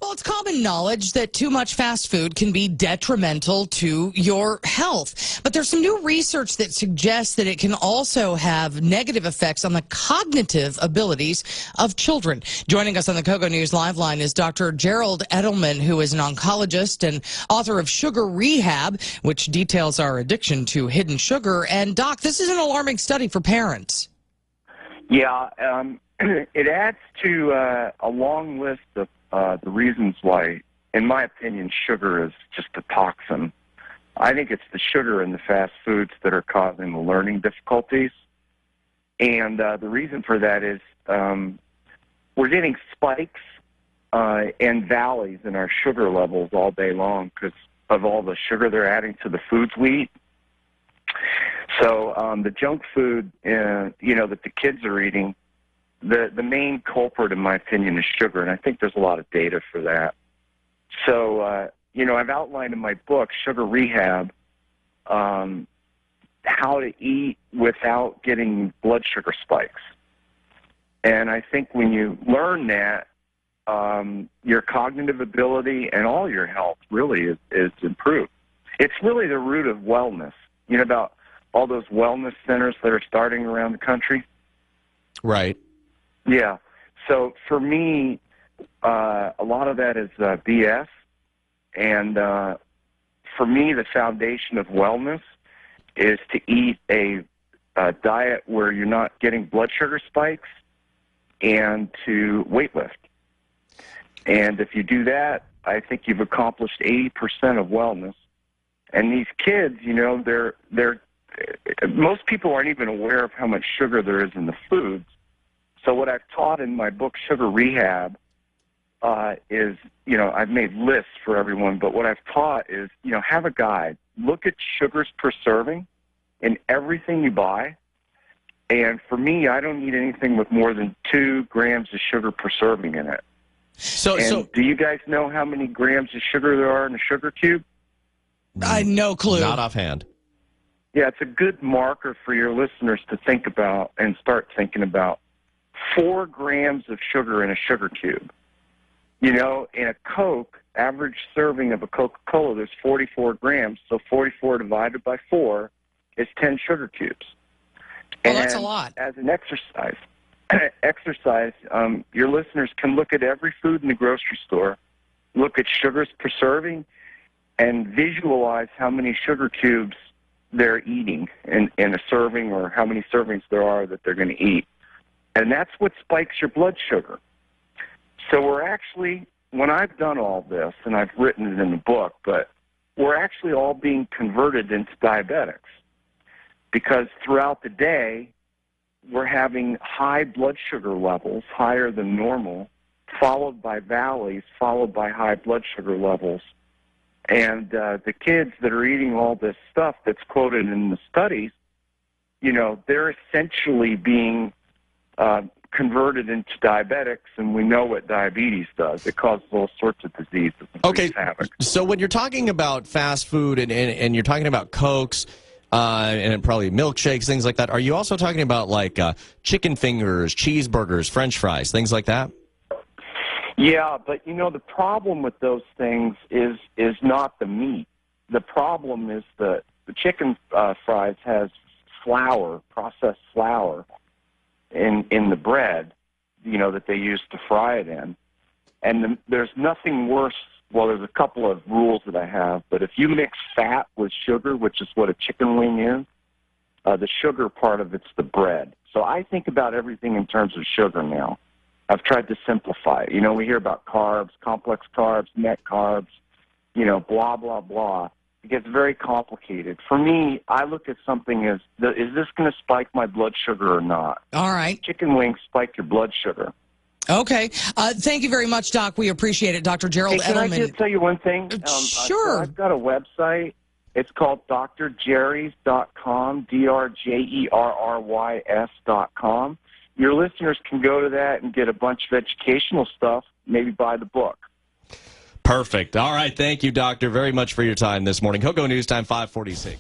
Well, it's common knowledge that too much fast food can be detrimental to your health. But there's some new research that suggests that it can also have negative effects on the cognitive abilities of children. Joining us on the KOGO News Live Line is Dr. Gerald Edelman, who is an oncologist and author of Sugar Rehab, which details our addiction to hidden sugar. And, Doc, this is an alarming study for parents. Yeah, it adds to a long list of the reasons why, in my opinion, sugar is just a toxin. I think it's the sugar in the fast foods that are causing the learning difficulties. And the reason for that is we're getting spikes and valleys in our sugar levels all day long because of all the sugar they're adding to the foods we eat. So the junk food, that the kids are eating, the main culprit, in my opinion, is sugar, and I think there's a lot of data for that. So, I've outlined in my book, Sugar Rehab, how to eat without getting blood sugar spikes. And I think when you learn that, your cognitive ability and all your health really is improved. It's really the root of wellness. You know about all those wellness centers that are starting around the country? Right. Yeah. So for me, a lot of that is BS. And for me, the foundation of wellness is to eat a diet where you're not getting blood sugar spikes and to weight lift. And if you do that, I think you've accomplished 80% of wellness. And these kids, they're most people aren't even aware of how much sugar there is in the foods. So what I've taught in my book, Sugar Rehab, is, I've made lists for everyone, but what I've taught is, have a guide. Look at sugars per serving in everything you buy. And for me, I don't eat anything with more than 2 grams of sugar per serving in it. So do you guys know how many grams of sugar there are in a sugar cube? I no clue. Not offhand. Yeah, it's a good marker for your listeners to think about and start thinking about. 4 grams of sugar in a sugar cube. In a Coke, average serving of a Coca-Cola, there's 44 grams, so 44 divided by 4 is 10 sugar cubes. Oh, that's a lot. As an exercise, your listeners can look at every food in the grocery store, look at sugars per serving, and visualize how many sugar cubes they're eating in a serving or how many servings there are that they're going to eat. And that's what spikes your blood sugar. So we're actually, when I've done all this, and I've written it in the book, but we're actually all being converted into diabetics because throughout the day, we're having high blood sugar levels, higher than normal, followed by valleys, followed by high blood sugar levels. And the kids that are eating all this stuff that's quoted in the studies, they're essentially being converted into diabetics, and we know what diabetes does. It causes all sorts of diseases. Okay, so when you're talking about fast food and you're talking about Cokes and probably milkshakes, things like that, are you also talking about like chicken fingers, cheeseburgers, French fries, things like that? Yeah, but the problem with those things is not the meat. The problem is the chicken fries has flour, processed flour, in the bread, that they use to fry it in. And there's nothing worse. Well, there's a couple of rules that I have, but if you mix fat with sugar, which is what a chicken wing is, the sugar part of it's the bread. So I think about everything in terms of sugar now. I've tried to simplify it. We hear about carbs, complex carbs, net carbs, blah, blah, blah. It gets very complicated. For me, I look at something as, is this going to spike my blood sugar or not? All right. Chicken wings spike your blood sugar. Okay. Thank you very much, Doc. We appreciate it. Dr. Gerald Edelman. Can I just tell you one thing? Sure. So I've got a website. It's called drjerrys.com, drjerrys.com. Your listeners can go to that and get a bunch of educational stuff, maybe buy the book. Perfect. All right. Thank you, Doctor, very much for your time this morning. KOGO News Time 546.